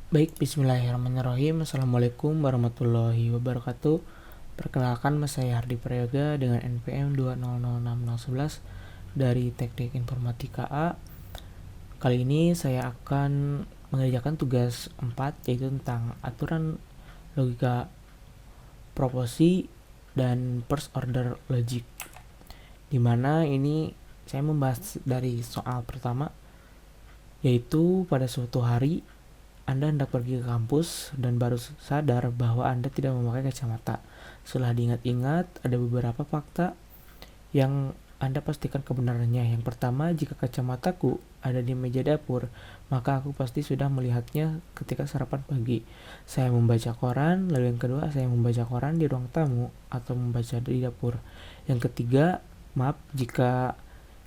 Baik, bismillahirrahmanirrahim. Assalamualaikum warahmatullahi wabarakatuh. Perkenalkan, saya Hardi Prayoga dengan NPM 2006011 dari Teknik Informatika A. Kali ini saya akan mengerjakan tugas 4, yaitu tentang aturan logika proporsi dan first order logic. Dimana ini saya membahas dari soal pertama, yaitu pada suatu hari Anda hendak pergi ke kampus dan baru sadar bahwa Anda tidak memakai kacamata. Setelah diingat-ingat, ada beberapa fakta yang Anda pastikan kebenarannya. Yang pertama, jika kacamataku ada di meja dapur, maka aku pasti sudah melihatnya ketika sarapan pagi. Saya membaca koran. Lalu yang kedua, saya membaca koran di ruang tamu atau membaca di dapur. Yang ketiga,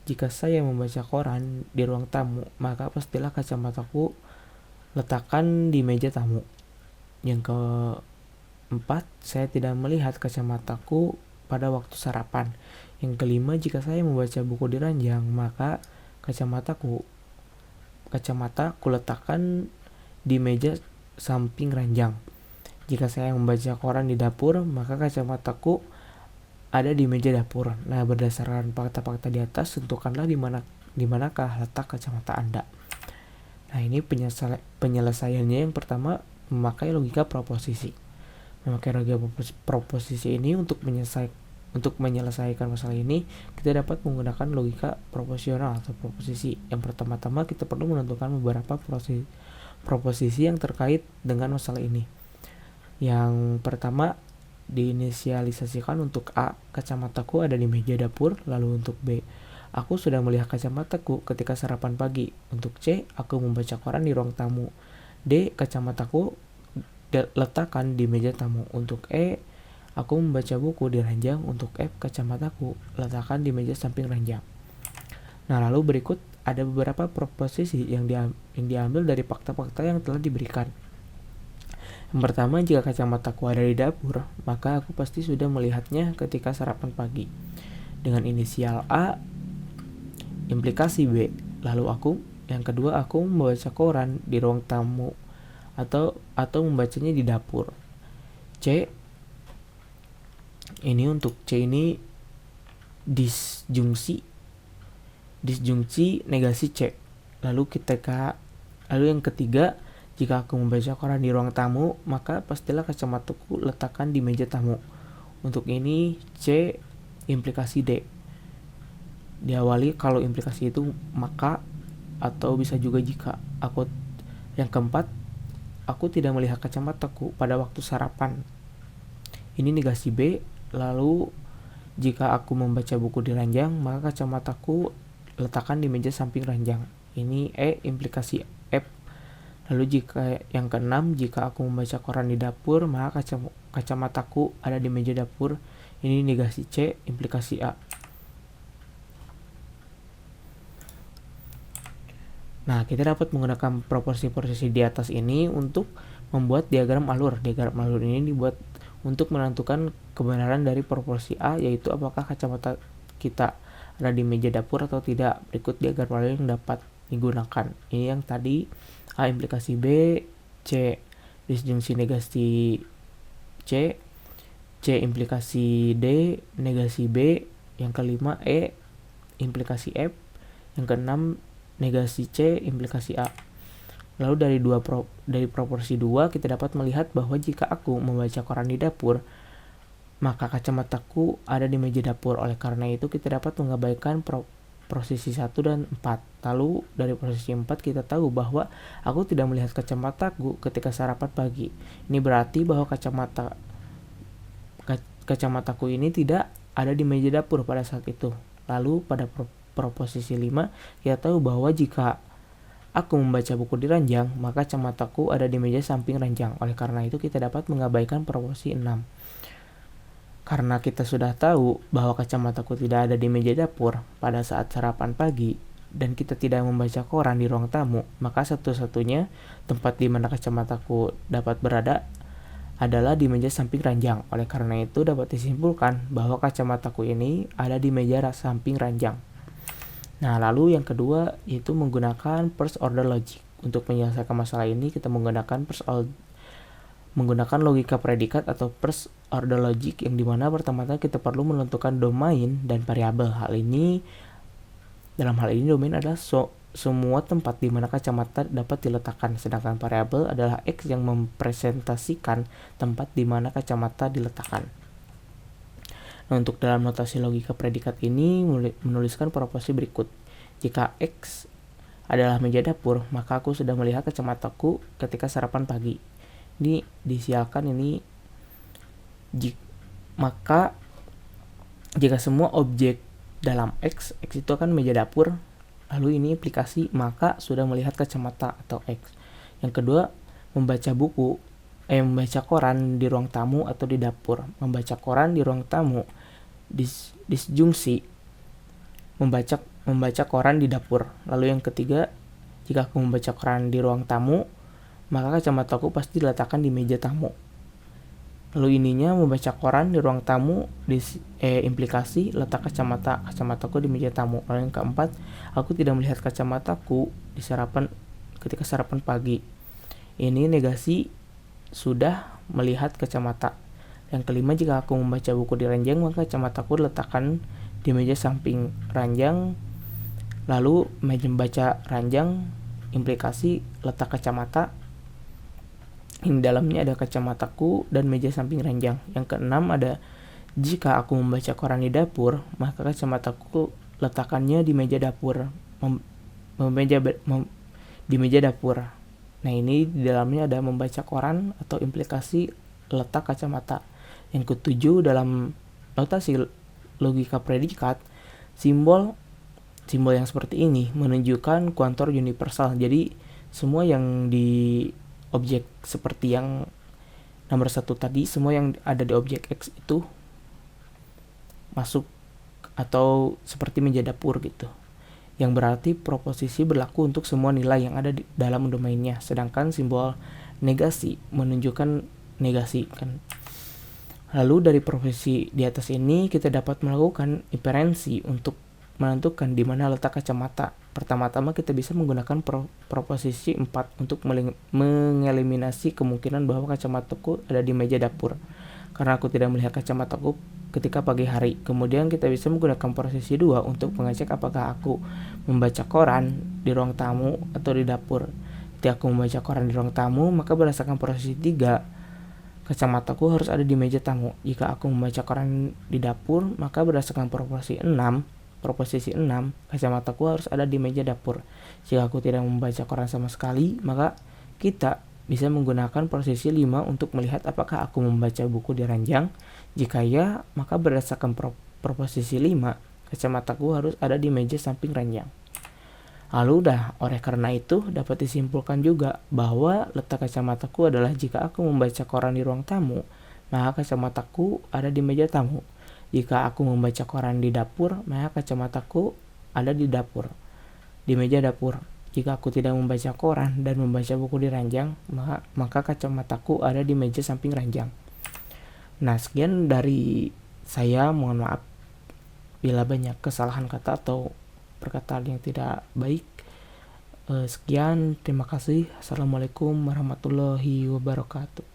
jika saya membaca koran di ruang tamu, maka pastilah kacamataku letakkan di meja tamu. Yang keempat, saya tidak melihat kacamataku pada waktu sarapan. Yang kelima, jika saya membaca buku di ranjang, maka kacamata letakkan di meja samping ranjang. Jika saya membaca koran di dapur, maka kacamataku ada di meja dapur. Nah, berdasarkan fakta-fakta di atas, tentukanlah di manakah letak kacamata Anda. Nah, ini penyelesaiannya. Yang pertama, memakai logika proposisi. Memakai logika proposisi ini untuk menyelesaikan masalah ini, kita dapat menggunakan logika proporsional atau proposisi. Yang pertama-tama kita perlu menentukan beberapa proposisi yang terkait dengan masalah ini. Yang pertama, diinisialisasikan untuk A, kacamataku ada di meja dapur. Lalu untuk B, aku sudah melihat kacamataku ketika sarapan pagi. Untuk C, aku membaca koran di ruang tamu. D, kacamataku letakkan di meja tamu. Untuk E, aku membaca buku di ranjang. Untuk F, kacamataku letakkan di meja samping ranjang. Nah, lalu berikut ada beberapa proposisi yang diambil dari fakta-fakta yang telah diberikan. Yang pertama, jika kacamataku ada di dapur, maka aku pasti sudah melihatnya ketika sarapan pagi. Dengan inisial A, implikasi B. Lalu yang kedua, aku membaca koran di ruang tamu atau membacanya di dapur. C, untuk C ini disjungsi negasi C. Lalu yang ketiga, jika aku membaca koran di ruang tamu, maka pastilah kacamataku letakkan di meja tamu. Untuk ini C, implikasi D. Diawali kalau implikasi itu maka atau bisa juga jika. Yang keempat, aku tidak melihat kacamataku pada waktu sarapan. Ini negasi B. Lalu jika aku membaca buku di ranjang, maka kacamataku letakkan di meja samping ranjang. Ini E, implikasi F. Lalu yang keenam, jika aku membaca koran di dapur, maka kacamataku ada di meja dapur. Ini negasi C, implikasi A. Nah, kita dapat menggunakan proporsi-proporsi di atas ini untuk membuat diagram alur. Diagram alur ini dibuat untuk menentukan kebenaran dari proporsi A, yaitu apakah kacamata kita ada di meja dapur atau tidak. Berikut diagram alur yang dapat digunakan. Ini yang tadi A, implikasi B, C, disjungsi negasi C, implikasi D, negasi B. Yang kelima E, implikasi F. Yang keenam, negasi C, implikasi A. Lalu dari proporsi 2 kita dapat melihat bahwa jika aku membaca koran di dapur, maka kacamataku ada di meja dapur. Oleh karena itu kita dapat mengabaikan posisi 1 dan 4. Lalu dari posisi 4 kita tahu bahwa aku tidak melihat kacamataku ketika sarapan pagi. Ini berarti bahwa kacamataku ini tidak ada di meja dapur pada saat itu. Lalu pada proposisi 5 kita tahu bahwa jika aku membaca buku di ranjang, maka kacamataku ada di meja samping ranjang. Oleh karena itu kita dapat mengabaikan proporsi 6. Karena kita sudah tahu bahwa kacamataku tidak ada di meja dapur pada saat sarapan pagi dan kita tidak membaca koran di ruang tamu, maka satu-satunya tempat di mana kacamataku dapat berada adalah di meja samping ranjang. Oleh karena itu dapat disimpulkan bahwa kacamataku ini ada di meja samping ranjang. Nah, lalu yang kedua yaitu menggunakan first order logic Untuk menyelesaikan masalah ini kita menggunakan logika predikat atau first order logic, yang dimana pertama-tama kita perlu menentukan domain dan variabel. Dalam hal ini domain adalah semua tempat di mana kacamata dapat diletakkan, sedangkan variabel adalah X yang mempresentasikan tempat di mana kacamata diletakkan. Nah, untuk dalam notasi logika predikat ini menuliskan proporsi berikut. Jika X adalah meja dapur, maka aku sudah melihat kacamataku ketika sarapan pagi. Ini disialkan ini. Maka jika semua objek dalam X itu kan meja dapur, lalu ini implikasi maka sudah melihat kacamata atau X. Yang kedua, membaca koran di ruang tamu atau di dapur. Membaca koran di ruang tamu, disjungsi membaca koran di dapur. Lalu yang ketiga, jika aku membaca koran di ruang tamu, maka kacamataku pasti diletakkan di meja tamu. Lalu ininya membaca koran di ruang tamu, implikasi letak kacamataku di meja tamu. Lalu yang keempat, aku tidak melihat kacamataku ketika sarapan pagi. Ini negasi sudah melihat kacamata. Yang kelima, jika aku membaca buku di ranjang, maka kacamataku diletakkan di meja samping ranjang. Lalu meja membaca ranjang, implikasi letak kacamata. Di dalamnya ada kacamataku dan meja samping ranjang. Yang keenam ada, jika aku membaca koran di dapur, maka kacamataku letakkannya di meja dapur. Di meja dapur. Nah, ini di dalamnya ada membaca koran atau implikasi letak kacamata. Yang ketujuh, dalam notasi logika predikat, simbol yang seperti ini menunjukkan kuantor universal. Jadi semua yang di objek seperti yang nomor 1 tadi, semua yang ada di objek X itu masuk atau seperti meja dapur gitu. Yang berarti proposisi berlaku untuk semua nilai yang ada di dalam domainnya. Sedangkan simbol negasi menunjukkan negasi kan. Lalu dari proposisi di atas ini kita dapat melakukan inferensi untuk menentukan di mana letak kacamata. Pertama-tama kita bisa menggunakan proposisi 4 untuk mengeliminasi kemungkinan bahwa kacamataku ada di meja dapur, karena aku tidak melihat kacamataku ketika pagi hari. Kemudian kita bisa menggunakan proposisi 2 untuk mengecek apakah aku membaca koran di ruang tamu atau di dapur. Ketika aku membaca koran di ruang tamu, maka berdasarkan proposisi 3, kacamataku harus ada di meja tamu. Jika aku membaca koran di dapur, maka berdasarkan proposisi 6, kacamataku harus ada di meja dapur. Jika aku tidak membaca koran sama sekali, maka kita bisa menggunakan posisi 5 untuk melihat apakah aku membaca buku di ranjang. Jika ya, maka berdasarkan proposisi 5, kacamataku harus ada di meja samping ranjang. Lalu oleh karena itu dapat disimpulkan juga bahwa letak kacamataku adalah jika aku membaca koran di ruang tamu, maka kacamataku ada di meja tamu. Jika aku membaca koran di dapur, maka kacamataku ada di meja dapur. Jika aku tidak membaca koran dan membaca buku di ranjang, maka kacamataku ada di meja samping ranjang. Nah, sekian dari saya. Mohon maaf bila banyak kesalahan kata atau perkataan yang tidak baik. Sekian, terima kasih. Assalamualaikum warahmatullahi wabarakatuh.